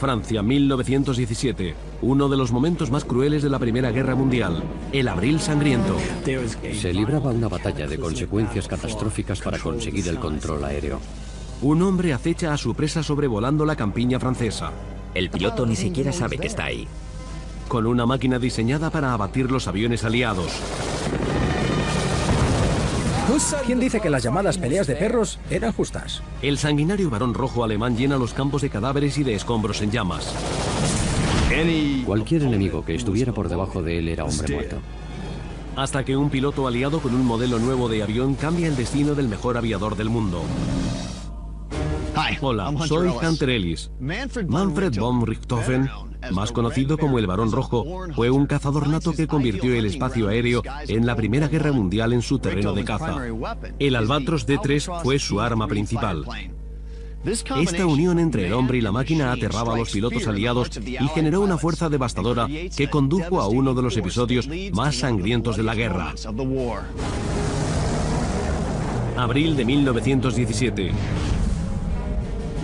Francia, 1917. Uno de los momentos más crueles de la Primera Guerra Mundial. El Abril Sangriento. Se libraba una batalla de consecuencias catastróficas para conseguir el control aéreo. Un hombre acecha a su presa sobrevolando la campiña francesa. El piloto ni siquiera sabe que está ahí. Con una máquina diseñada para abatir los aviones aliados. ¿Quién dice que las llamadas peleas de perros eran justas? El sanguinario Barón Rojo alemán llena los campos de cadáveres y de escombros en llamas. Cualquier enemigo que estuviera por debajo de él era hombre muerto. Hasta que un piloto aliado con un modelo nuevo de avión cambia el destino del mejor aviador del mundo. Hola, soy Hunter Ellis. Manfred von Richthofen, más conocido como el Barón Rojo, fue un cazador nato que convirtió el espacio aéreo en la Primera Guerra Mundial en su terreno de caza. El Albatros D-3 fue su arma principal. Esta unión entre el hombre y la máquina aterraba a los pilotos aliados y generó una fuerza devastadora que condujo a uno de los episodios más sangrientos de la guerra. Abril de 1917.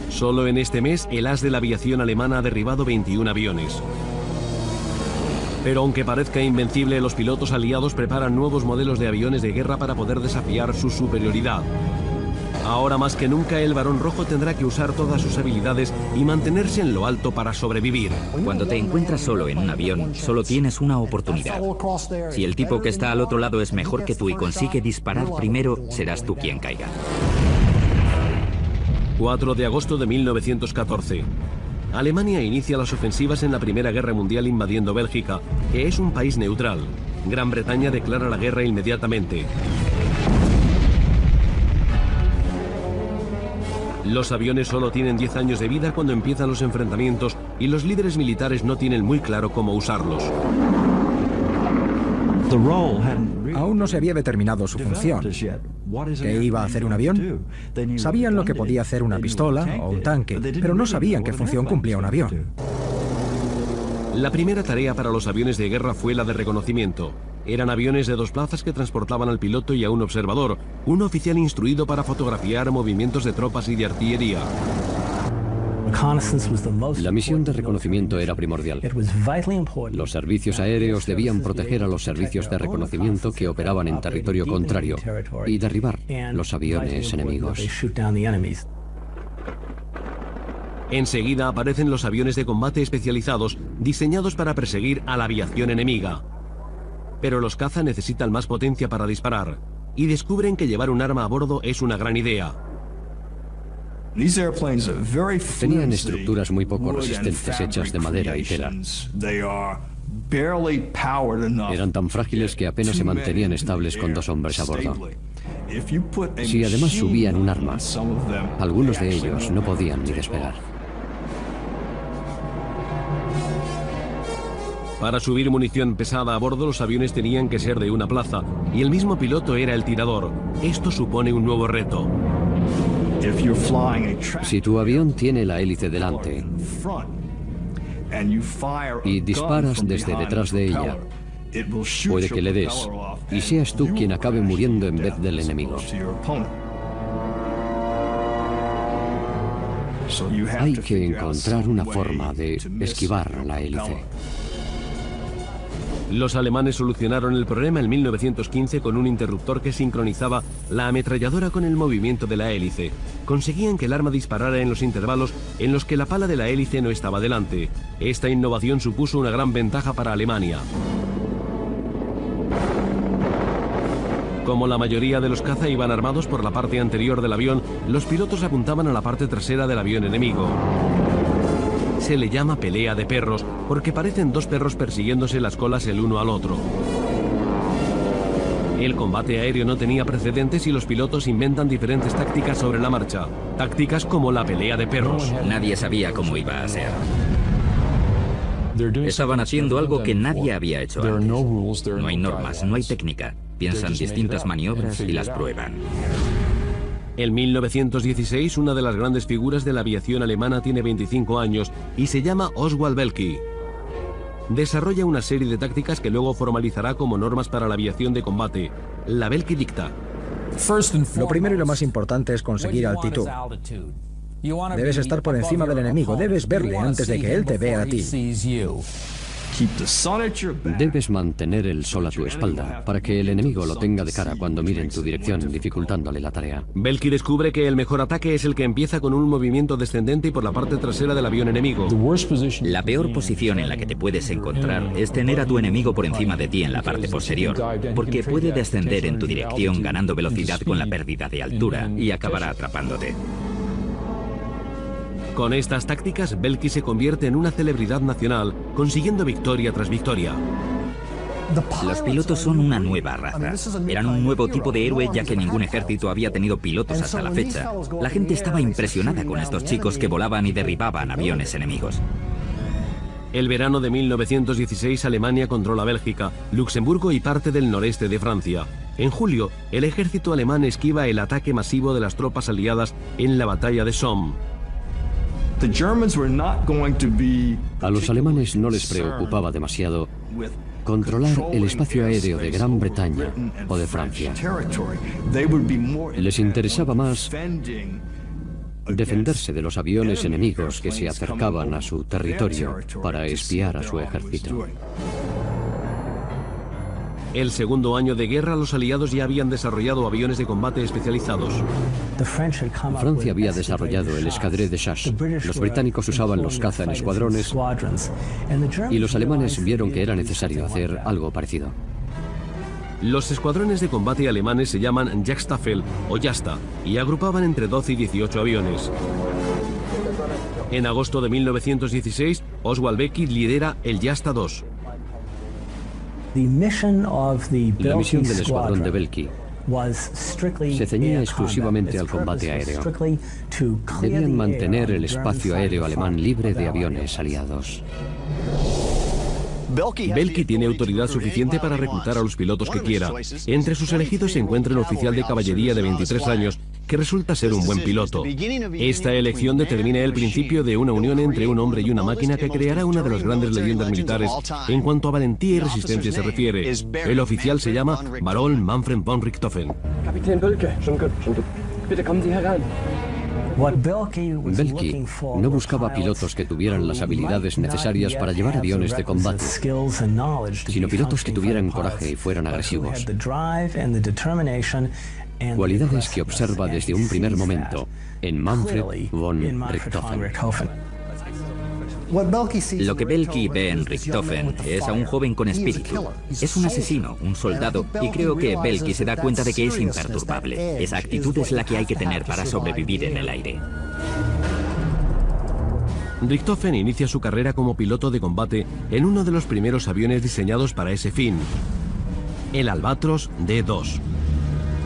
Solo en este mes, el as de la aviación alemana ha derribado 21 aviones. Pero aunque parezca invencible, los pilotos aliados preparan nuevos modelos de aviones de guerra para poder desafiar su superioridad. Ahora más que nunca, el Barón Rojo tendrá que usar todas sus habilidades y mantenerse en lo alto para sobrevivir. Cuando te encuentras solo en un avión, solo tienes una oportunidad. Si el tipo que está al otro lado es mejor que tú y consigue disparar primero, serás tú quien caiga. 4 de agosto de 1914. Alemania inicia las ofensivas en la Primera Guerra Mundial invadiendo Bélgica, que es un país neutral. Gran Bretaña declara la guerra inmediatamente. Los aviones solo tienen 10 años de vida cuando empiezan los enfrentamientos y los líderes militares no tienen muy claro cómo usarlos. Aún no se había determinado su función. ¿Qué iba a hacer un avión? Sabían lo que podía hacer una pistola o un tanque, pero no sabían qué función cumplía un avión. La primera tarea para los aviones de guerra fue la de reconocimiento. Eran aviones de 2 plazas que transportaban al piloto y a un observador, un oficial instruido para fotografiar movimientos de tropas y de artillería. La misión de reconocimiento era primordial. Los servicios aéreos debían proteger a los servicios de reconocimiento que operaban en territorio contrario y derribar los aviones enemigos. Enseguida aparecen los aviones de combate especializados, diseñados para perseguir a la aviación enemiga. Pero los caza necesitan más potencia para disparar, y descubren que llevar un arma a bordo es una gran idea. Tenían estructuras muy poco resistentes hechas de madera y tela. Eran tan frágiles que apenas se mantenían estables con 2 hombres a bordo. Si además subían un arma, algunos de ellos no podían ni despegar. Para subir munición pesada a bordo, los aviones tenían que ser de una plaza, y el mismo piloto era el tirador. Esto supone un nuevo reto. Si tu avión tiene la hélice delante y disparas desde detrás de ella, puede que le des y seas tú quien acabe muriendo en vez del enemigo. Hay que encontrar una forma de esquivar la hélice. Los alemanes solucionaron el problema en 1915 con un interruptor que sincronizaba la ametralladora con el movimiento de la hélice. Conseguían que el arma disparara en los intervalos en los que la pala de la hélice no estaba delante. Esta innovación supuso una gran ventaja para Alemania. Como la mayoría de los caza iban armados por la parte anterior del avión, los pilotos apuntaban a la parte trasera del avión enemigo. Se le llama pelea de perros porque parecen 2 perros persiguiéndose las colas el uno al otro. El combate aéreo no tenía precedentes y los pilotos inventan diferentes tácticas sobre la marcha. Tácticas como la pelea de perros. Nadie sabía cómo iba a ser. Estaban haciendo algo que nadie había hecho antes. No hay normas, no hay técnica. Piensan distintas maniobras y las prueban. En 1916, una de las grandes figuras de la aviación alemana tiene 25 años y se llama Oswald Welke. Desarrolla una serie de tácticas que luego formalizará como normas para la aviación de combate, la Welke Dicta. Lo primero y lo más importante es conseguir altitud. Debes estar por encima del enemigo, debes verle antes de que él te vea a ti. Debes mantener el sol a tu espalda para que el enemigo lo tenga de cara cuando mire en tu dirección, dificultándole la tarea. Belky descubre que el mejor ataque es el que empieza con un movimiento descendente por la parte trasera del avión enemigo. La peor posición en la que te puedes encontrar es tener a tu enemigo por encima de ti en la parte posterior, porque puede descender en tu dirección ganando velocidad con la pérdida de altura y acabará atrapándote. Con estas tácticas, Belky se convierte en una celebridad nacional, consiguiendo victoria tras victoria. Los pilotos son una nueva raza. Eran un nuevo tipo de héroe ya que ningún ejército había tenido pilotos hasta la fecha. La gente estaba impresionada con estos chicos que volaban y derribaban aviones enemigos. El verano de 1916 Alemania controla Bélgica, Luxemburgo y parte del noreste de Francia. En julio, el ejército alemán esquiva el ataque masivo de las tropas aliadas en la batalla de Somme. A los alemanes no les preocupaba demasiado controlar el espacio aéreo de Gran Bretaña o de Francia. Les interesaba más defenderse de los aviones enemigos que se acercaban a su territorio para espiar a su ejército. El segundo año de guerra, los aliados ya habían desarrollado aviones de combate especializados. Francia había desarrollado el Escadrille de Chasse. Los británicos usaban los caza en escuadrones y los alemanes vieron que era necesario hacer algo parecido. Los escuadrones de combate alemanes se llaman Jagdstaffel o Jasta y agrupaban entre 12 y 18 aviones. En agosto de 1916, Oswald Belky lidera el Jasta II. La misión del escuadrón de Belky se ceñía exclusivamente al combate aéreo. Debían mantener el espacio aéreo alemán libre de aviones aliados. Belky tiene autoridad suficiente para reclutar a los pilotos que quiera. Entre sus elegidos se encuentra un oficial de caballería de 23 años que resulta ser un buen piloto. Esta elección determina el principio de una unión entre un hombre y una máquina que creará una de las grandes leyendas militares en cuanto a valentía y resistencia se refiere. El oficial se llama Baron Manfred von Richthofen. Belky no buscaba pilotos que tuvieran las habilidades necesarias para llevar aviones de combate, sino pilotos que tuvieran coraje y fueran agresivos. Cualidades que observa desde un primer momento en Manfred von Richthofen. Lo que Belky ve en Richthofen es a un joven con espíritu. Es un asesino, un soldado, y creo que Belky se da cuenta de que es imperturbable. Esa actitud es la que hay que tener para sobrevivir en el aire. Richthofen inicia su carrera como piloto de combate en uno de los primeros aviones diseñados para ese fin, el Albatros D-2.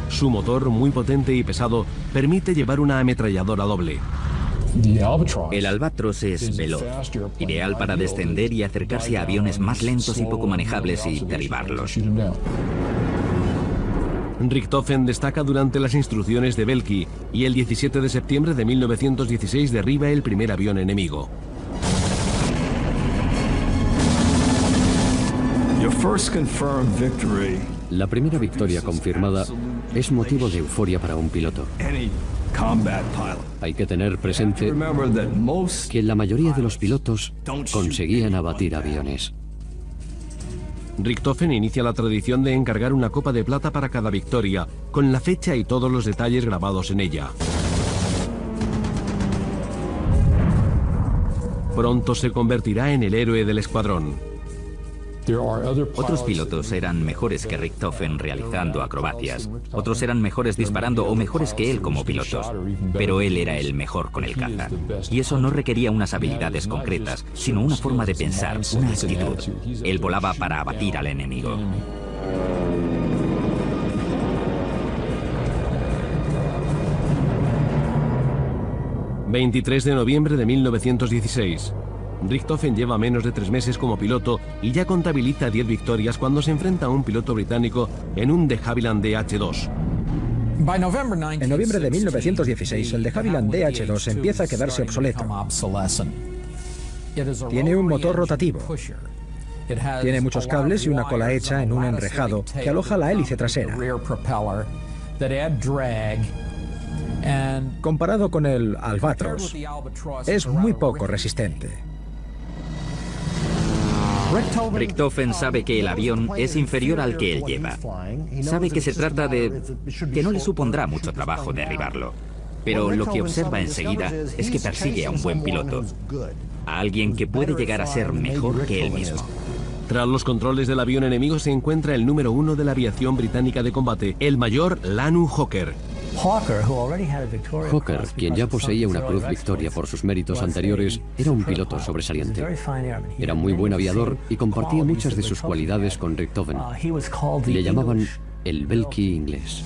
Su motor, muy potente y pesado, permite llevar una ametralladora doble. El Albatros es veloz, ideal para descender y acercarse a aviones más lentos y poco manejables y derribarlos. Richthofen destaca durante las instrucciones de Belky y el 17 de septiembre de 1916 derriba el primer avión enemigo. La primera victoria confirmada es motivo de euforia para un piloto. Hay que tener presente que la mayoría de los pilotos conseguían abatir aviones. Richthofen inicia la tradición de encargar una copa de plata para cada victoria, con la fecha y todos los detalles grabados en ella. Pronto se convertirá en el héroe del escuadrón. Otros pilotos eran mejores que Richthofen realizando acrobacias. Otros eran mejores disparando o mejores que él como pilotos. Pero él era el mejor con el caza. Y eso no requería unas habilidades concretas, sino una forma de pensar, una actitud. Él volaba para abatir al enemigo. ...23 de noviembre de 1916... Richthofen lleva menos de 3 meses como piloto y ya contabiliza 10 victorias cuando se enfrenta a un piloto británico en un de Havilland DH-2. En noviembre de 1916, el de Havilland DH-2 empieza a quedarse obsoleto. Tiene un motor rotativo. Tiene muchos cables y una cola hecha en un enrejado que aloja la hélice trasera. Comparado con el Albatros, es muy poco resistente. Richthofen sabe que el avión es inferior al que él lleva. Sabe que se trata de que no le supondrá mucho trabajo derribarlo. Pero lo que observa enseguida es que persigue a un buen piloto, a alguien que puede llegar a ser mejor que él mismo. Tras los controles del avión enemigo se encuentra el número 1 de la aviación británica de combate, el mayor Lanu Hawker. Hawker, quien ya poseía una Cruz Victoria por sus méritos anteriores, era un piloto sobresaliente. Era muy buen aviador y compartía muchas de sus cualidades con Richthofen. Le llamaban el Belky inglés.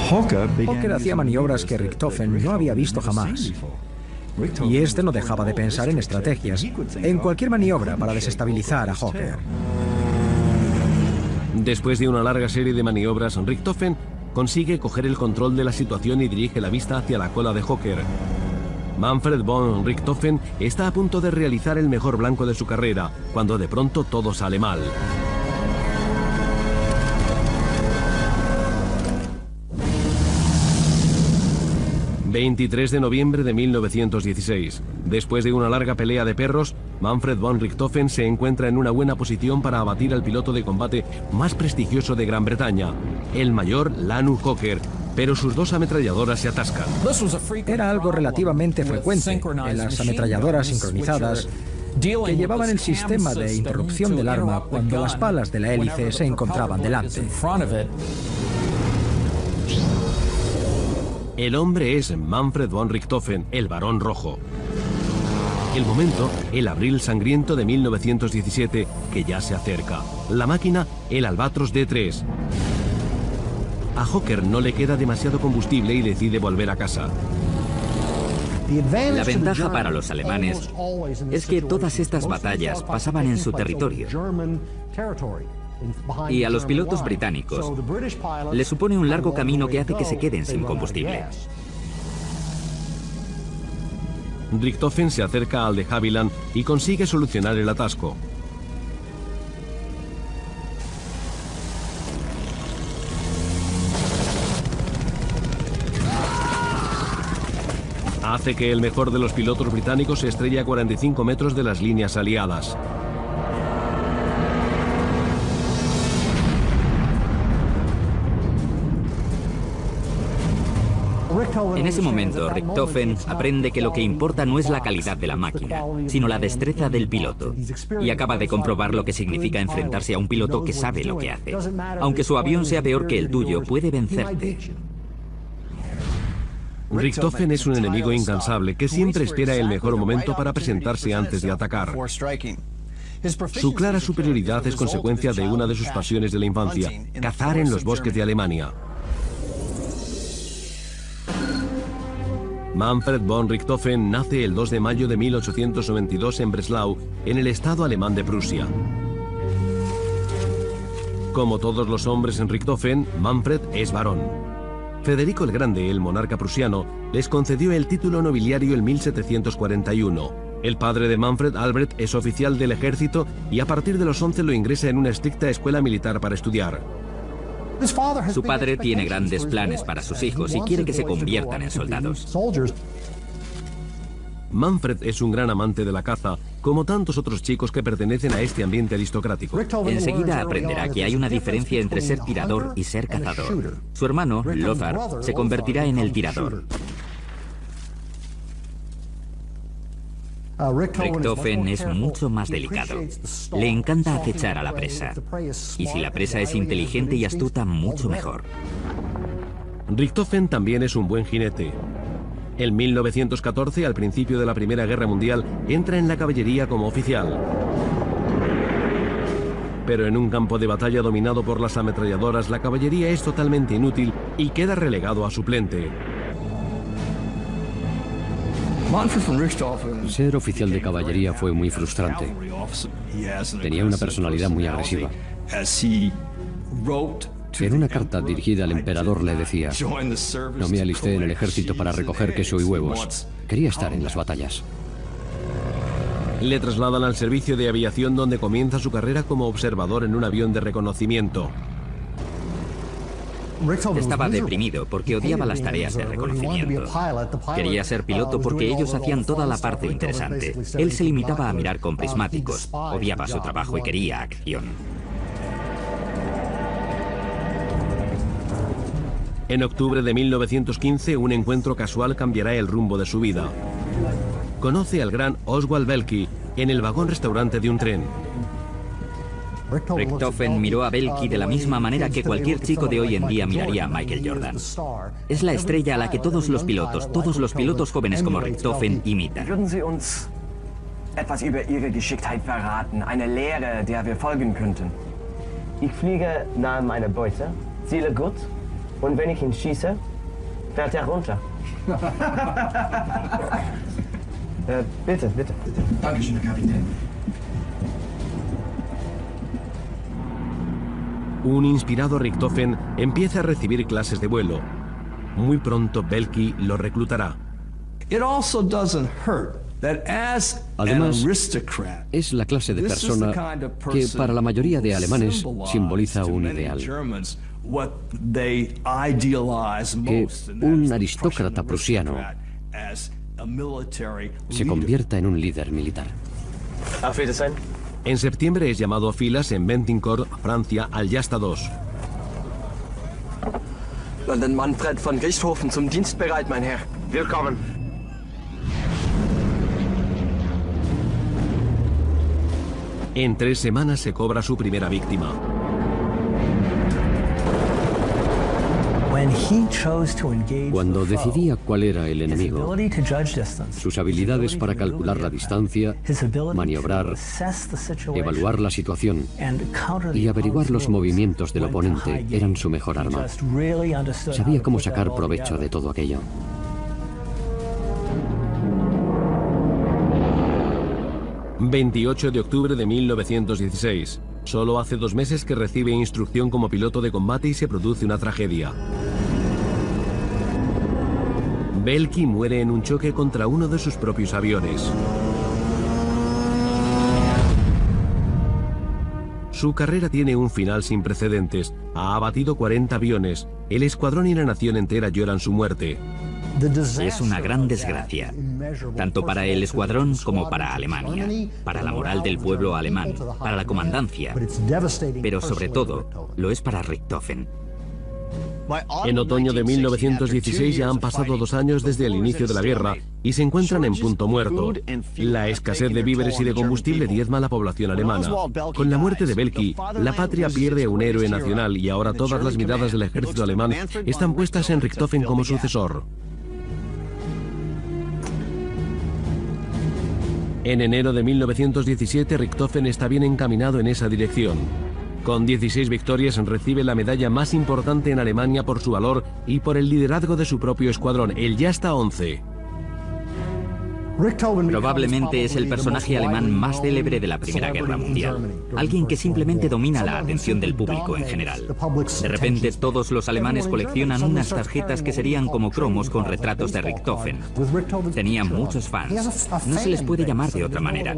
Hawker hacía maniobras que Richthofen no había visto jamás. Y este no dejaba de pensar en estrategias, en cualquier maniobra para desestabilizar a Hawker. Después de una larga serie de maniobras, Richthofen consigue coger el control de la situación y dirige la vista hacia la cola de Hawker. Manfred von Richthofen está a punto de realizar el mejor blanco de su carrera, cuando de pronto todo sale mal. ...23 de noviembre de 1916... Después de una larga pelea de perros... Manfred von Richthofen se encuentra en una buena posición para abatir al piloto de combate más prestigioso de Gran Bretaña... el mayor Lanu Hawker... pero sus dos ametralladoras se atascan. Era algo relativamente frecuente en las ametralladoras sincronizadas... que llevaban el sistema de interrupción del arma cuando las palas de la hélice se encontraban delante. El hombre es Manfred von Richthofen, el Barón Rojo. El momento, el abril sangriento de 1917, que ya se acerca. La máquina, el Albatros D3. A Hawker no le queda demasiado combustible y decide volver a casa. La ventaja para los alemanes es que todas estas batallas pasaban en su territorio. Y a los pilotos británicos les supone un largo camino que hace que se queden sin combustible. Richthofen se acerca al de Havilland y consigue solucionar el atasco. Hace que el mejor de los pilotos británicos se estrelle a 45 metros de las líneas aliadas. En ese momento, Richthofen aprende que lo que importa no es la calidad de la máquina, sino la destreza del piloto. Y acaba de comprobar lo que significa enfrentarse a un piloto que sabe lo que hace. Aunque su avión sea peor que el tuyo, puede vencerte. Richthofen es un enemigo incansable que siempre espera el mejor momento para presentarse antes de atacar. Su clara superioridad es consecuencia de una de sus pasiones de la infancia, cazar en los bosques de Alemania. Manfred von Richthofen nace el 2 de mayo de 1892 en Breslau, en el estado alemán de Prusia. Como todos los hombres en Richthofen, Manfred es varón. Federico el Grande, el monarca prusiano, les concedió el título nobiliario en 1741. El padre de Manfred, Albrecht, es oficial del ejército y a partir de los 11 lo ingresa en una estricta escuela militar para estudiar. Su padre tiene grandes planes para sus hijos y quiere que se conviertan en soldados. Manfred es un gran amante de la caza, como tantos otros chicos que pertenecen a este ambiente aristocrático. Enseguida aprenderá que hay una diferencia entre ser tirador y ser cazador. Su hermano, Lothar, se convertirá en el tirador. Richthofen es mucho más delicado. Le encanta acechar a la presa. Y si la presa es inteligente y astuta, mucho mejor. Richthofen también es un buen jinete. En 1914, al principio de la Primera Guerra Mundial, entra en la caballería como oficial. Pero en un campo de batalla dominado por las ametralladoras, la caballería es totalmente inútil y queda relegado a suplente. Ser oficial de caballería fue muy frustrante. Tenía una personalidad muy agresiva. En una carta dirigida al emperador le decía: no me alisté en el ejército para recoger queso y huevos. Quería estar en las batallas. Le trasladan al servicio de aviación, donde comienza su carrera como observador en un avión de reconocimiento. Estaba deprimido porque odiaba las tareas de reconocimiento. Quería ser piloto porque ellos hacían toda la parte interesante. Él se limitaba a mirar con prismáticos, odiaba su trabajo y quería acción. En octubre de 1915, un encuentro casual cambiará el rumbo de su vida. Conoce al gran Oswald Belky en el vagón-restaurante de un tren. Richtofen miró a Belky de la misma manera que cualquier chico de hoy en día miraría a Michael Jordan. Es la estrella a la que todos los pilotos jóvenes como Richtofen imitan. Würden Sie uns etwas über Ihre Geschicktheit verraten, eine Lehre, der wir folgen könnten? Ich fliege nahe meiner Beute, ziele gut, und wenn ich ihn schieße, fährt er runter. Bitte, bitte. Dankeschön, Herr Kapitän. Un inspirado Richtofen empieza a recibir clases de vuelo. Muy pronto Belky lo reclutará. Además, es la clase de persona que para la mayoría de alemanes simboliza un ideal. Que un aristócrata prusiano se convierta en un líder militar. Auf Wiedersehen. En septiembre es llamado a filas en Bentincourt, Francia, al Jasta 2. London Manfred von Richthofen zum Dienst bereit, mein Herr. Willkommen. En 3 semanas se cobra su primera víctima. Cuando decidía cuál era el enemigo, sus habilidades para calcular la distancia, maniobrar, evaluar la situación y averiguar los movimientos del oponente eran su mejor arma. Sabía cómo sacar provecho de todo aquello. ...28 de octubre de 1916... Solo hace 2 meses que recibe instrucción como piloto de combate y se produce una tragedia. Belky muere en un choque contra uno de sus propios aviones. Su carrera tiene un final sin precedentes. Ha abatido 40 aviones. El escuadrón y la nación entera lloran su muerte. Es una gran desgracia, tanto para el escuadrón como para Alemania, para la moral del pueblo alemán, para la comandancia, pero sobre todo lo es para Richtofen. En otoño de 1916 ya han pasado 2 años desde el inicio de la guerra y se encuentran en punto muerto. La escasez de víveres y de combustible diezma a la población alemana. Con la muerte de Belky, la patria pierde a un héroe nacional y ahora todas las miradas del ejército alemán están puestas en Richtofen como sucesor. En enero de 1917, Richtofen está bien encaminado en esa dirección. Con 16 victorias recibe la medalla más importante en Alemania por su valor y por el liderazgo de su propio escuadrón, el Jasta 11. Probablemente es el personaje alemán más célebre de la Primera Guerra Mundial. Alguien que simplemente domina la atención del público en general. De repente todos los alemanes coleccionan unas tarjetas que serían como cromos con retratos de Richtofen. Tenía muchos fans. No se les puede llamar de otra manera.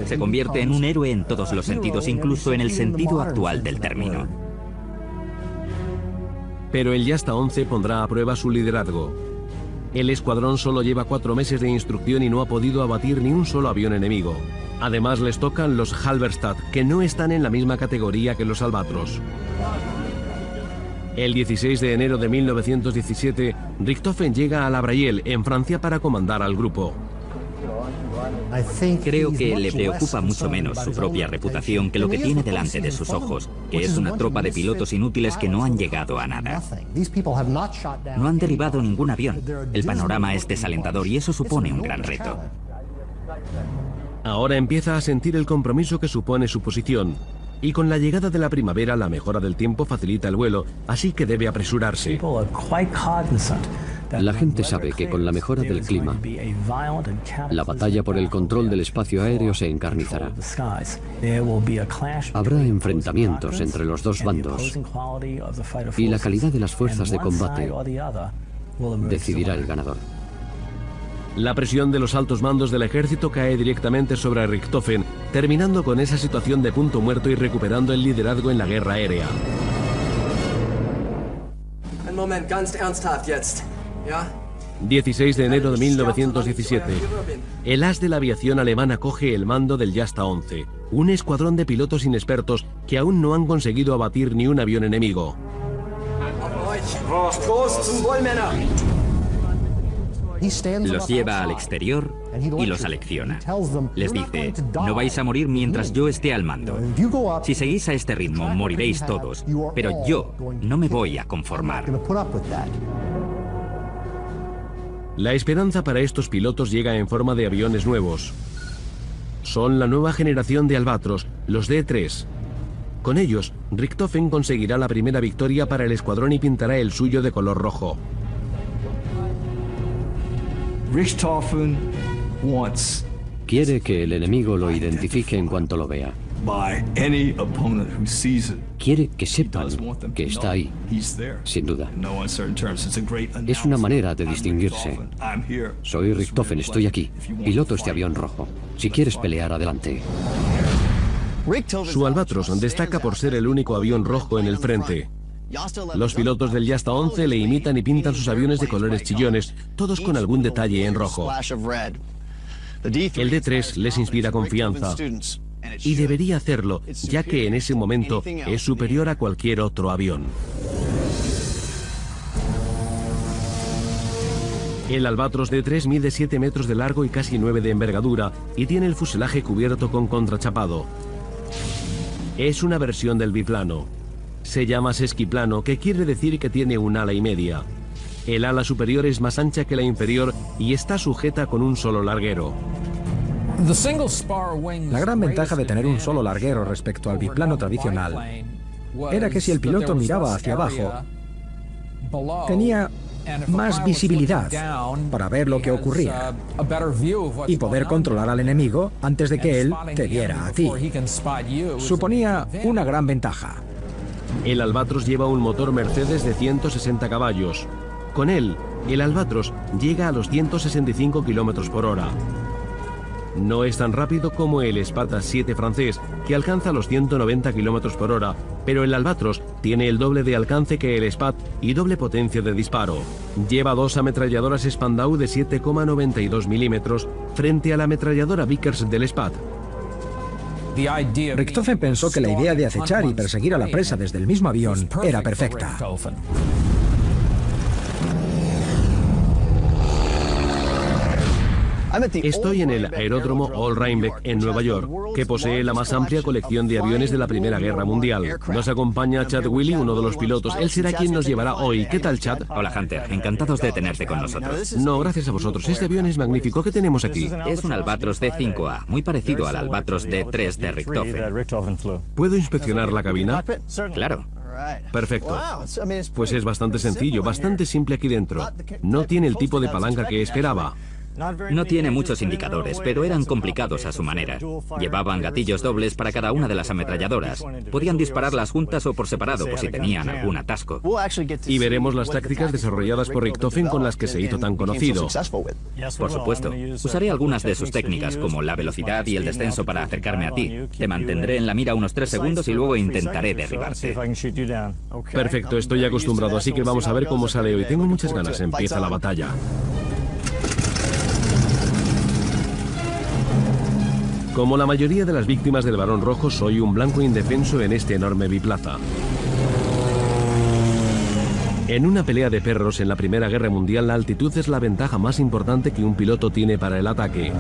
Se convierte en un héroe en todos los sentidos, incluso en el sentido actual del término. Pero el Jasta 11 pondrá a prueba su liderazgo. El escuadrón solo lleva 4 meses de instrucción y no ha podido abatir ni un solo avión enemigo. Además les tocan los Halberstadt, que no están en la misma categoría que los Albatros. El 16 de enero de 1917, Richtofen llega a La Brayelle, en Francia, para comandar al grupo. Creo que le preocupa mucho menos su propia reputación que lo que tiene delante de sus ojos, que es una tropa de pilotos inútiles que no han llegado a nada. No han derribado ningún avión. El panorama es desalentador y eso supone un gran reto. Ahora empieza a sentir el compromiso que supone su posición. Y con la llegada de la primavera, la mejora del tiempo facilita el vuelo, así que debe apresurarse. La gente sabe que con la mejora del clima, la batalla por el control del espacio aéreo se encarnizará. Habrá enfrentamientos entre los dos bandos y la calidad de las fuerzas de combate decidirá el ganador. La presión de los altos mandos del ejército cae directamente sobre Richtofen, terminando con esa situación de punto muerto y recuperando el liderazgo en la guerra aérea. Moment, ganz ernsthaft jetzt. Ja? 16 de enero de 1917. El as de la aviación alemana coge el mando del Jasta 11, un escuadrón de pilotos inexpertos que aún no han conseguido abatir ni un avión enemigo. Los lleva al exterior y los alecciona. Les dice, no vais a morir mientras yo esté al mando. Si seguís a este ritmo, moriréis todos, pero yo no me voy a conformar. La esperanza para estos pilotos llega en forma de aviones nuevos. Son la nueva generación de Albatros, los D-3. Con ellos, Richthofen conseguirá la primera victoria para el escuadrón y pintará el suyo de color rojo. Richthofen wants Quiere que el enemigo lo identifique en cuanto lo vea. by any opponent who sees it. Quiere que sepan que está ahí, sin duda. Es una manera de distinguirse. Soy Richthofen, estoy aquí. Piloto este avión rojo. Si quieres pelear, adelante. Su Albatros destaca por ser el único avión rojo en el frente. Los pilotos del Jasta 11 le imitan y pintan sus aviones de colores chillones, todos con algún detalle en rojo. El D-3 les inspira confianza. Y debería hacerlo, ya que en ese momento es superior a cualquier otro avión. El Albatros D-3 mide 7 metros de largo y casi 9 de envergadura, y tiene el fuselaje cubierto con contrachapado. Es una versión del biplano. Se llama sesquiplano, que quiere decir que tiene un ala y media. El ala superior es más ancha que la inferior y está sujeta con un solo larguero. La gran ventaja de tener un solo larguero respecto al biplano tradicional era que si el piloto miraba hacia abajo, tenía más visibilidad para ver lo que ocurría y poder controlar al enemigo antes de que él te viera a ti. Suponía una gran ventaja. El Albatros lleva un motor Mercedes de 160 caballos. Con él, el Albatros llega a los 165 km por hora. No es tan rápido como el Sparta 7 francés, que alcanza los 190 km por hora, pero el Albatros tiene el doble de alcance que el Spat y doble potencia de disparo. Lleva dos ametralladoras Spandau de 7,92 milímetros frente a la ametralladora Vickers del Spat. Richthofen pensó que la idea de acechar y perseguir a la presa desde el mismo avión era perfecta. Estoy en el aeródromo All Rheinbeck en Nueva York, que posee la más amplia colección de aviones de la Primera Guerra Mundial. Nos acompaña Chad Willey, uno de los pilotos. Él será quien nos llevará hoy. ¿Qué tal, Chad? Hola, Hunter. Encantados de tenerte con nosotros. No, gracias a vosotros. Este avión es magnífico. ¿Qué tenemos aquí? Es un Albatros D5A, muy parecido al Albatros D3 de Richthofen. ¿Puedo inspeccionar la cabina? Claro. Perfecto. Pues es bastante sencillo, bastante simple aquí dentro. No tiene el tipo de palanca que esperaba. No tiene muchos indicadores, pero eran complicados a su manera. Llevaban gatillos dobles para cada una de las ametralladoras. Podían dispararlas juntas o por separado por si tenían algún atasco. Y veremos las tácticas desarrolladas por Richthofen con las que se hizo tan conocido. Por supuesto. Usaré algunas de sus técnicas, como la velocidad y el descenso para acercarme a ti. Te mantendré en la mira unos 3 segundos y luego intentaré derribarte. Perfecto, estoy acostumbrado, así que vamos a ver cómo sale hoy. Tengo muchas ganas. Empieza la batalla. Como la mayoría de las víctimas del Barón Rojo, soy un blanco indefenso en este enorme biplaza. En una pelea de perros en la Primera Guerra Mundial, la altitud es la ventaja más importante que un piloto tiene para el ataque.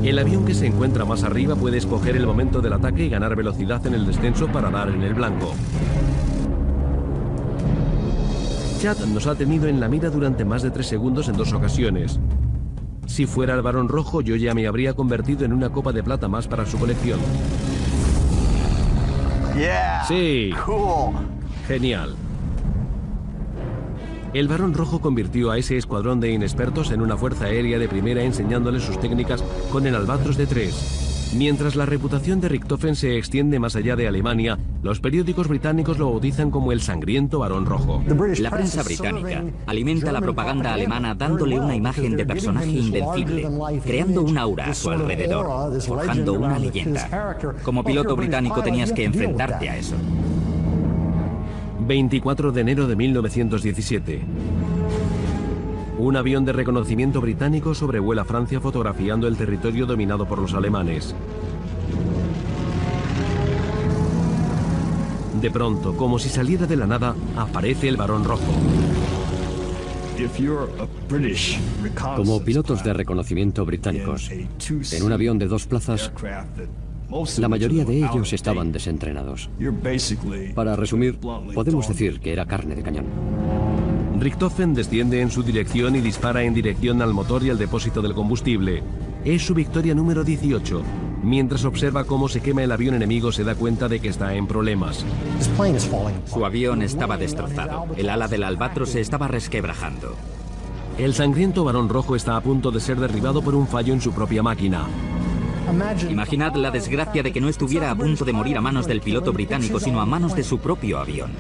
El avión que se encuentra más arriba puede escoger el momento del ataque y ganar velocidad en el descenso para dar en el blanco. Chad nos ha tenido en la mira durante más de 3 segundos en 2 ocasiones. Si fuera el Barón Rojo, yo ya me habría convertido en una copa de plata más para su colección. Sí. Genial. El Barón Rojo convirtió a ese escuadrón de inexpertos en una fuerza aérea de primera, enseñándoles sus técnicas con el Albatros D3. Mientras la reputación de Richthofen se extiende más allá de Alemania, los periódicos británicos lo bautizan como el sangriento varón rojo. La prensa británica alimenta la propaganda alemana dándole una imagen de personaje invencible, creando un aura a su alrededor, forjando una leyenda. Como piloto británico tenías que enfrentarte a eso. 24 de enero de 1917. Un avión de reconocimiento británico sobrevuela Francia fotografiando el territorio dominado por los alemanes. De pronto, como si saliera de la nada, aparece el varón rojo. Como pilotos de reconocimiento británicos, en un avión de 2 plazas, la mayoría de ellos estaban desentrenados. Para resumir, podemos decir que era carne de cañón. Richthofen desciende en su dirección y dispara en dirección al motor y al depósito del combustible. Es su victoria número 18. Mientras observa cómo se quema el avión enemigo, se da cuenta de que está en problemas. Su avión estaba destrozado. El ala del Albatros se estaba resquebrajando. El sangriento varón rojo está a punto de ser derribado por un fallo en su propia máquina. Imaginad la desgracia de que no estuviera a punto de morir a manos del piloto británico, sino a manos de su propio avión.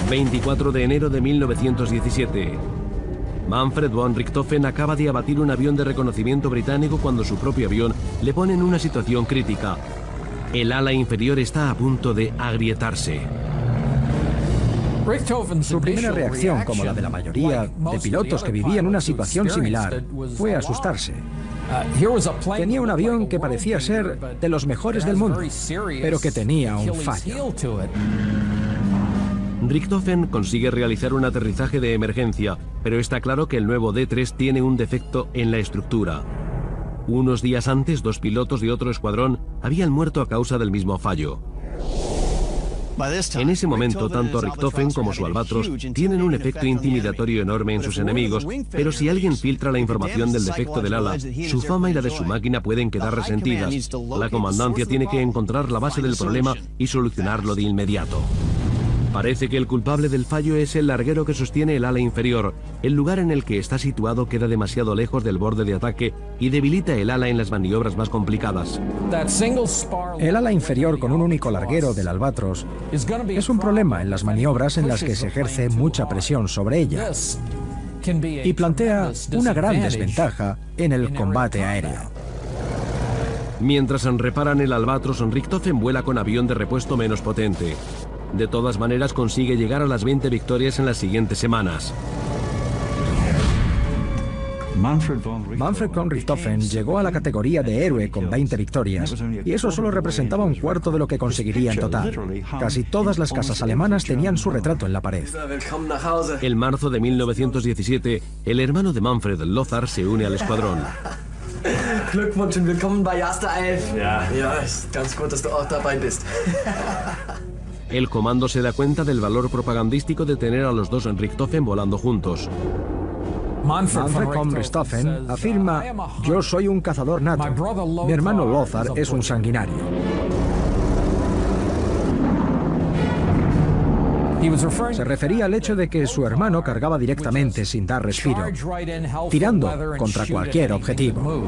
...24 de enero de 1917... Manfred von Richthofen acaba de abatir un avión de reconocimiento británico cuando su propio avión le pone en una situación crítica. El ala inferior está a punto de agrietarse. Su primera reacción, como la de la mayoría de pilotos que vivían una situación similar, fue asustarse. Tenía un avión que parecía ser de los mejores del mundo, pero que tenía un fallo. Richthofen consigue realizar un aterrizaje de emergencia, pero está claro que el nuevo D-3 tiene un defecto en la estructura. Unos días antes, 2 pilotos de otro escuadrón habían muerto a causa del mismo fallo. En ese momento, tanto Richthofen como su Albatros tienen un efecto intimidatorio enorme en sus enemigos, pero si alguien filtra la información del defecto del ala, su fama y la de su máquina pueden quedar resentidas. La comandancia tiene que encontrar la base del problema y solucionarlo de inmediato. Parece que el culpable del fallo es el larguero que sostiene el ala inferior. El lugar en el que está situado queda demasiado lejos del borde de ataque y debilita el ala en las maniobras más complicadas. El ala inferior con un único larguero del Albatros es un problema en las maniobras en las que se ejerce mucha presión sobre ella y plantea una gran desventaja en el combate aéreo. Mientras reparan el Albatros, Richthofen vuela con avión de repuesto menos potente. De todas maneras, consigue llegar a las 20 victorias en las siguientes semanas. Manfred von Richthofen llegó a la categoría de héroe con 20 victorias, y eso solo representaba un cuarto de lo que conseguiría en total. Casi todas las casas alemanas tenían su retrato en la pared. En marzo de 1917, el hermano de Manfred, Lothar, se une al escuadrón. Glückwunsch und willkommen bei Erster Elf. Ja, ist ganz gut, dass du auch dabei bist. El comando se da cuenta del valor propagandístico de tener a los 2 Richthofen volando juntos. Manfred von Richthofen afirma: yo soy un cazador nato. Mi hermano Lothar es un sanguinario. Se refería al hecho de que su hermano cargaba directamente sin dar respiro, tirando contra cualquier objetivo.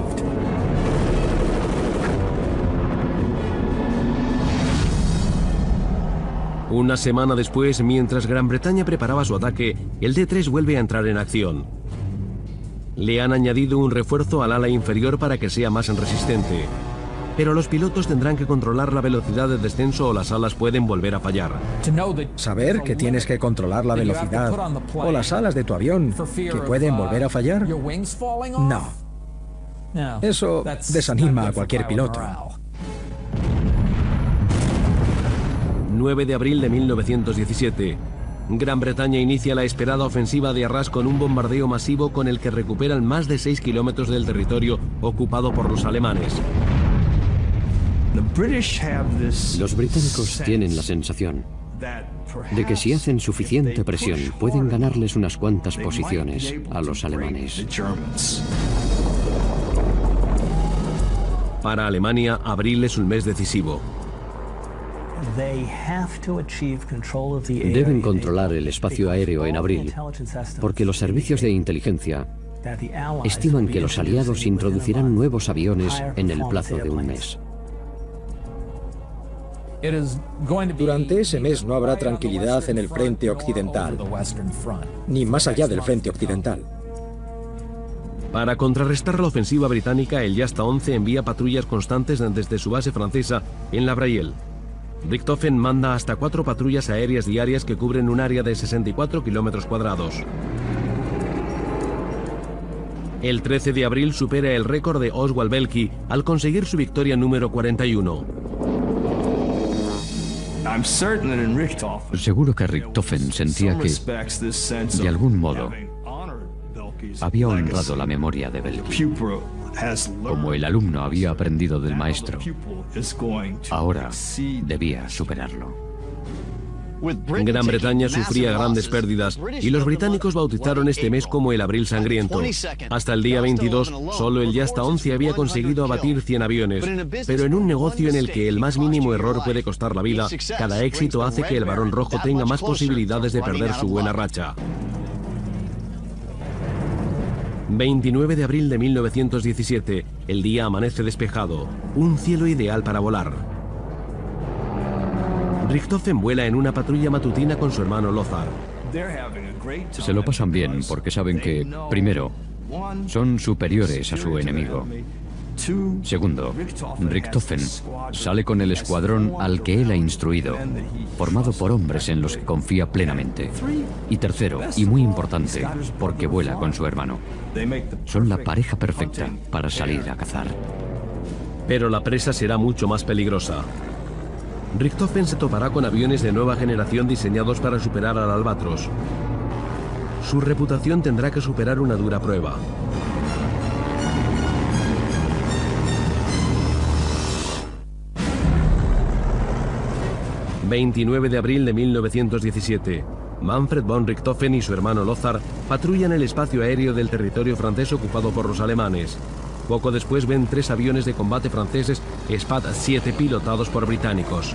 Una semana después, mientras Gran Bretaña preparaba su ataque, el D-3 vuelve a entrar en acción. Le han añadido un refuerzo al ala inferior para que sea más resistente. Pero los pilotos tendrán que controlar la velocidad de descenso o las alas pueden volver a fallar. Saber que tienes que controlar la velocidad o las alas de tu avión que pueden volver a fallar, no. Eso desanima a cualquier piloto. 9 de abril de 1917. Gran Bretaña inicia la esperada ofensiva de Arras con un bombardeo masivo con el que recuperan más de 6 kilómetros del territorio ocupado por los alemanes. Los británicos tienen la sensación de que si hacen suficiente presión pueden ganarles unas cuantas posiciones a los alemanes. Para Alemania, abril es un mes decisivo. Deben controlar el espacio aéreo en abril, porque los servicios de inteligencia estiman que los aliados introducirán nuevos aviones en el plazo de un mes. Durante ese mes no habrá tranquilidad en el frente occidental, ni más allá del frente occidental. Para contrarrestar la ofensiva británica, el Jasta 11 envía patrullas constantes desde su base francesa en La Brayelle. Richthofen manda hasta 4 patrullas aéreas diarias que cubren un área de 64 kilómetros cuadrados. El 13 de abril supera el récord de Oswald Belky al conseguir su victoria número 41. Seguro que Richthofen sentía que, de algún modo, había honrado la memoria de Belky. Como el alumno había aprendido del maestro, ahora debía superarlo. Gran Bretaña sufría grandes pérdidas y los británicos bautizaron este mes como el Abril Sangriento. Hasta el día 22, solo el Jasta 11 había conseguido abatir 100 aviones. Pero en un negocio en el que el más mínimo error puede costar la vida, cada éxito hace que el Barón Rojo tenga más posibilidades de perder su buena racha. 29 de abril de 1917, el día amanece despejado, un cielo ideal para volar. Richthofen vuela en una patrulla matutina con su hermano Lothar. Se lo pasan bien porque saben que, primero, son superiores a su enemigo. Segundo, Richthofen sale con el escuadrón al que él ha instruido, formado por hombres en los que confía plenamente. Y tercero, y muy importante, porque vuela con su hermano. Son la pareja perfecta para salir a cazar. Pero la presa será mucho más peligrosa. Richthofen se topará con aviones de nueva generación diseñados para superar al Albatros. Su reputación tendrá que superar una dura prueba. ...29 de abril de 1917... Manfred von Richthofen y su hermano Lothar patrullan el espacio aéreo del territorio francés ocupado por los alemanes. Poco después ven 3 aviones de combate franceses Spad-7 pilotados por británicos.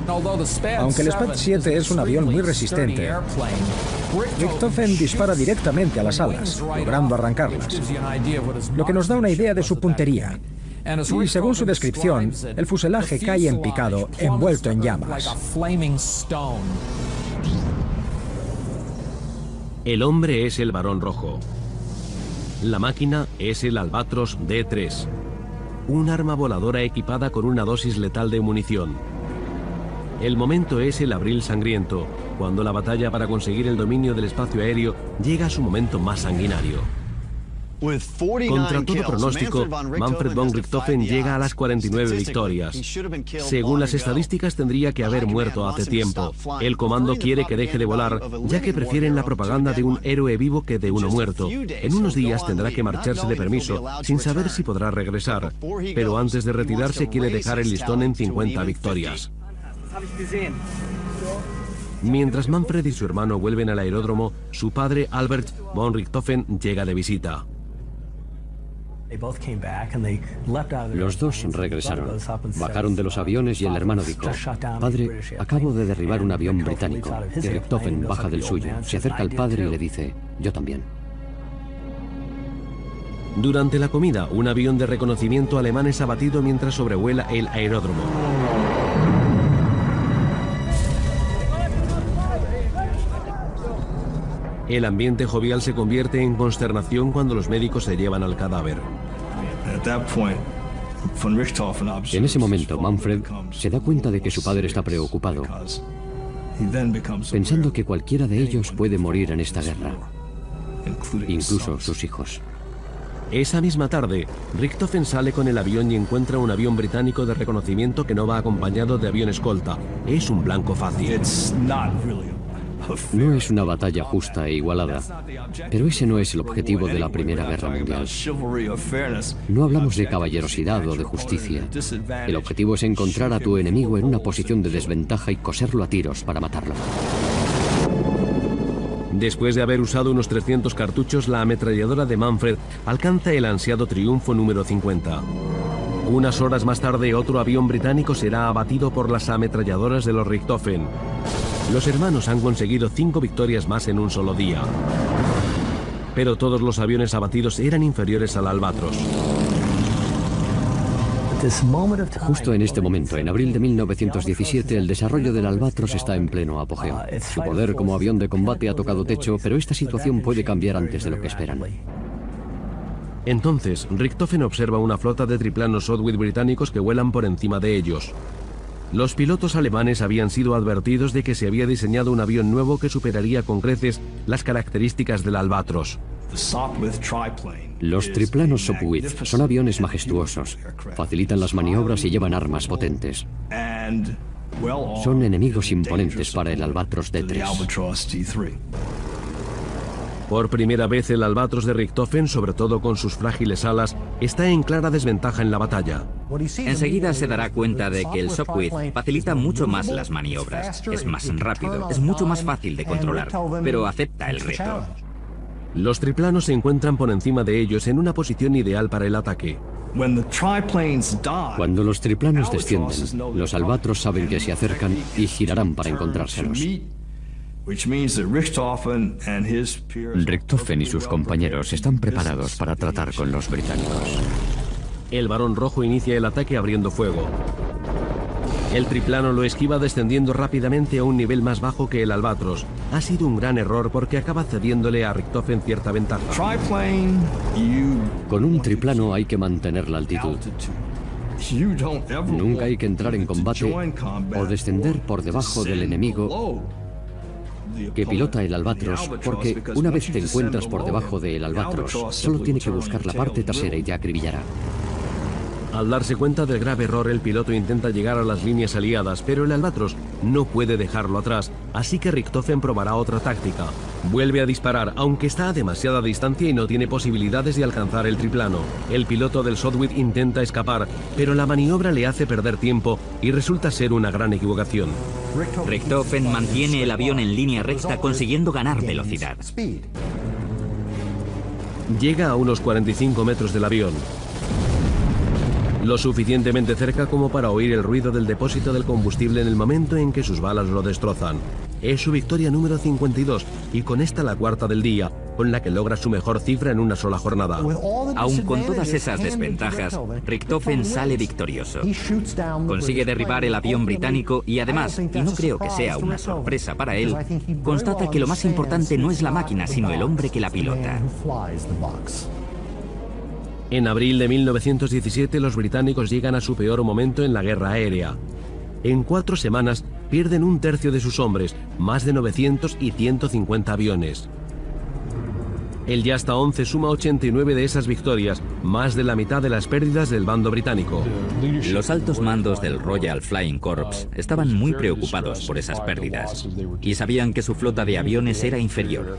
Aunque el Spad-7 es un avión muy resistente, Richthofen dispara directamente a las alas, logrando arrancarlas, lo que nos da una idea de su puntería. Y según su descripción, el fuselaje cae en picado, envuelto en llamas. El hombre es el Barón Rojo. La máquina es el Albatros D3, un arma voladora equipada con una dosis letal de munición. El momento es el Abril Sangriento, cuando la batalla para conseguir el dominio del espacio aéreo llega a su momento más sanguinario. Contra todo pronóstico, Manfred von Richthofen llega a las 49 victorias. Según las estadísticas, tendría que haber muerto hace tiempo. El comando quiere que deje de volar, ya que prefieren la propaganda de un héroe vivo que de uno muerto. En unos días tendrá que marcharse de permiso, sin saber si podrá regresar. Pero antes de retirarse quiere dejar el listón en 50 victorias. Mientras Manfred y su hermano vuelven al aeródromo, su padre, Albert von Richthofen, llega de visita. Los dos regresaron, bajaron de los aviones y el hermano dijo: «Padre, acabo de derribar un avión británico». Y Richthofen baja del suyo, se acerca al padre y le dice: «Yo también». Durante la comida, un avión de reconocimiento alemán es abatido mientras sobrevuela el aeródromo. El ambiente jovial se convierte en consternación cuando los médicos se llevan al cadáver. En ese momento, Manfred se da cuenta de que su padre está preocupado, pensando que cualquiera de ellos puede morir en esta guerra, incluso sus hijos. Esa misma tarde, Richthofen sale con el avión y encuentra un avión británico de reconocimiento que no va acompañado de avión escolta. Es un blanco fácil. No es una batalla justa e igualada, pero ese no es el objetivo de la Primera Guerra Mundial. No hablamos de caballerosidad o de justicia. El objetivo es encontrar a tu enemigo en una posición de desventaja y coserlo a tiros para matarlo. Después de haber usado unos 300 cartuchos, la ametralladora de Manfred alcanza el ansiado triunfo número 50. Unas horas más tarde, otro avión británico será abatido por las ametralladoras de los Richthofen. Los hermanos han conseguido 5 victorias más en un solo día. Pero todos los aviones abatidos eran inferiores al Albatros. Justo en este momento, en abril de 1917, el desarrollo del Albatros está en pleno apogeo. Su poder como avión de combate ha tocado techo, pero esta situación puede cambiar antes de lo que esperan. Entonces, Richthofen observa una flota de triplanos Sopwith británicos que vuelan por encima de ellos. Los pilotos alemanes habían sido advertidos de que se había diseñado un avión nuevo que superaría con creces las características del Albatros. Los triplanos Sopwith son aviones majestuosos, facilitan las maniobras y llevan armas potentes. Son enemigos imponentes para el Albatros D3. Por primera vez el Albatros de Richthofen, sobre todo con sus frágiles alas, está en clara desventaja en la batalla. Enseguida se dará cuenta de que el Sopwith facilita mucho más las maniobras, es más rápido, es mucho más fácil de controlar, pero acepta el reto. Los triplanos se encuentran por encima de ellos en una posición ideal para el ataque. Cuando los triplanos descienden, los Albatros saben que se acercan y girarán para encontrárselos. Richthofen y sus compañeros están preparados para tratar con los británicos. El Barón Rojo inicia el ataque abriendo fuego. El triplano lo esquiva descendiendo rápidamente a un nivel más bajo que el Albatros. Ha sido un gran error porque acaba cediéndole a Richthofen cierta ventaja. Con un triplano hay que mantener la altitud. Nunca hay que entrar en combate o descender por debajo del enemigo que pilota el Albatros, porque una vez te encuentras por debajo del Albatros, solo tiene que buscar la parte trasera y te acribillará. Al darse cuenta del grave error, el piloto intenta llegar a las líneas aliadas, pero el Albatros no puede dejarlo atrás, así que Richthofen probará otra táctica. Vuelve a disparar, aunque está a demasiada distancia y no tiene posibilidades de alcanzar el triplano. El piloto del Sopwith intenta escapar, pero la maniobra le hace perder tiempo y resulta ser una gran equivocación. Richthofen mantiene el avión en línea recta, consiguiendo ganar velocidad. Llega a unos 45 metros del avión. Lo suficientemente cerca como para oír el ruido del depósito del combustible en el momento en que sus balas lo destrozan. Es su victoria número 52 y con esta la cuarta del día, con la que logra su mejor cifra en una sola jornada. Aun con todas esas desventajas, Richthofen sale victorioso. Consigue derribar el avión británico y además, y no creo que sea una sorpresa para él, constata que lo más importante no es la máquina, sino el hombre que la pilota. En abril de 1917 los británicos llegan a su peor momento en la guerra aérea. En 4 semanas pierden un tercio de sus hombres, más de 900 y 150 aviones. El Yasta 11 suma 89 de esas victorias, más de la mitad de las pérdidas del bando británico. Los altos mandos del Royal Flying Corps estaban muy preocupados por esas pérdidas y sabían que su flota de aviones era inferior.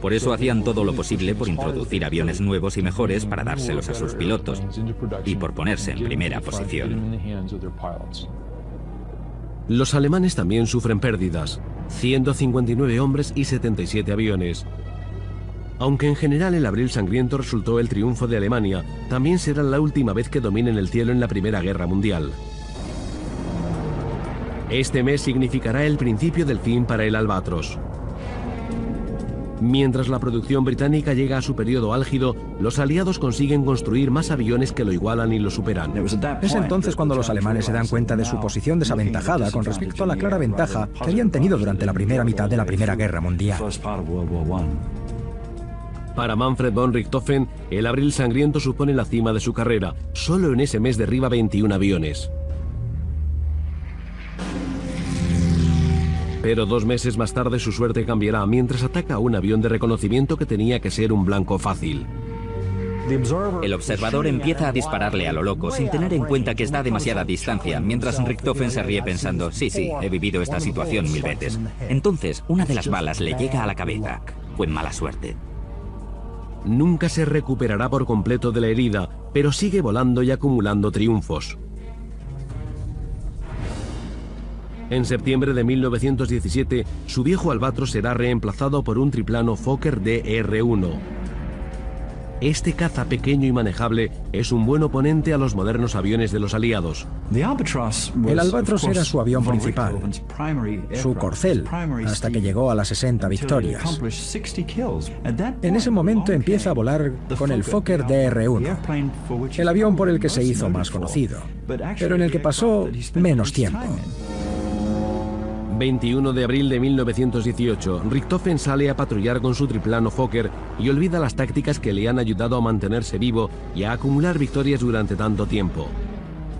Por eso hacían todo lo posible por introducir aviones nuevos y mejores para dárselos a sus pilotos y por ponerse en primera posición. Los alemanes también sufren pérdidas, 159 hombres y 77 aviones. Aunque en general el abril sangriento resultó el triunfo de Alemania, también será la última vez que dominen el cielo en la Primera Guerra Mundial. Este mes significará el principio del fin para el Albatros. Mientras la producción británica llega a su periodo álgido, los aliados consiguen construir más aviones que lo igualan y lo superan. Es entonces cuando los alemanes se dan cuenta de su posición desaventajada con respecto a la clara ventaja que habían tenido durante la primera mitad de la Primera Guerra Mundial. Para Manfred von Richthofen, el abril sangriento supone la cima de su carrera. Solo en ese mes derriba 21 aviones. Pero 2 meses más tarde su suerte cambiará mientras ataca a un avión de reconocimiento que tenía que ser un blanco fácil. El observador empieza a dispararle a lo loco sin tener en cuenta que está a demasiada distancia, mientras Richthofen se ríe pensando, sí, he vivido esta situación 1000 veces. Entonces, una de las balas le llega a la cabeza. Fue mala suerte. Nunca se recuperará por completo de la herida, pero sigue volando y acumulando triunfos. En septiembre de 1917, su viejo Albatros será reemplazado por un triplano Fokker DR-1. Este caza pequeño y manejable es un buen oponente a los modernos aviones de los aliados. El Albatros era su avión principal, su corcel, hasta que llegó a las 60 victorias. En ese momento empieza a volar con el Fokker DR-1, el avión por el que se hizo más conocido, pero en el que pasó menos tiempo. 21 de abril de 1918, Richthofen sale a patrullar con su triplano Fokker y olvida las tácticas que le han ayudado a mantenerse vivo y a acumular victorias durante tanto tiempo.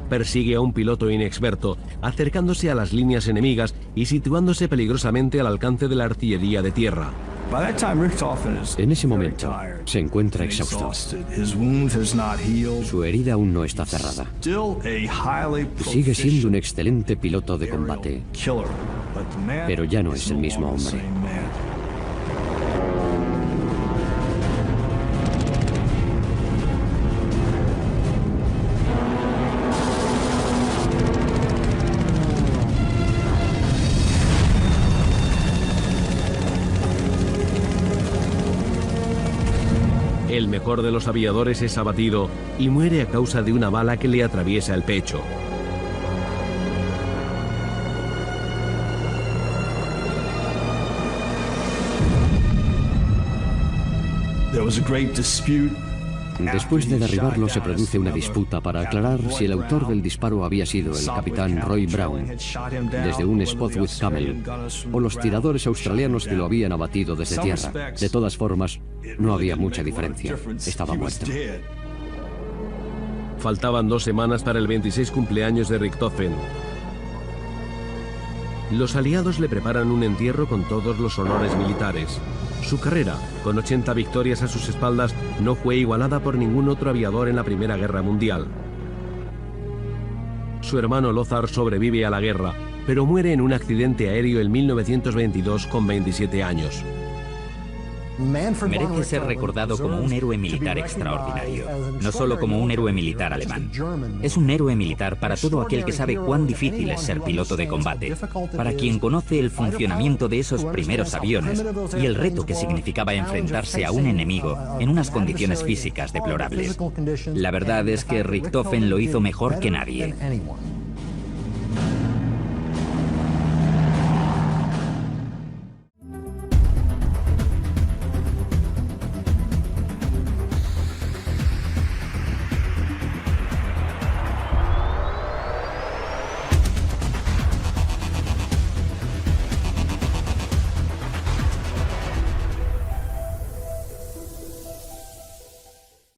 Persigue a un piloto inexperto, acercándose a las líneas enemigas y situándose peligrosamente al alcance de la artillería de tierra. En ese momento se encuentra exhausto. Su herida aún no está cerrada. Sigue siendo un excelente piloto de combate, pero ya no es el mismo hombre. El mejor de los aviadores es abatido y muere a causa de una bala que le atraviesa el pecho. Después de derribarlo se produce una disputa para aclarar si el autor del disparo había sido el capitán Roy Brown desde un Spotwood Camel o los tiradores australianos que lo habían abatido desde tierra. De todas formas, no había mucha diferencia. Estaba muerto. Faltaban 2 semanas para el 26 cumpleaños de Richthofen. Los aliados le preparan un entierro con todos los honores militares. Su carrera, con 80 victorias a sus espaldas, no fue igualada por ningún otro aviador en la Primera Guerra Mundial. Su hermano Lothar sobrevive a la guerra, pero muere en un accidente aéreo en 1922 con 27 años. Merece ser recordado como un héroe militar extraordinario, no solo como un héroe militar alemán. Es un héroe militar para todo aquel que sabe cuán difícil es ser piloto de combate, para quien conoce el funcionamiento de esos primeros aviones y el reto que significaba enfrentarse a un enemigo en unas condiciones físicas deplorables. La verdad es que Richthofen lo hizo mejor que nadie.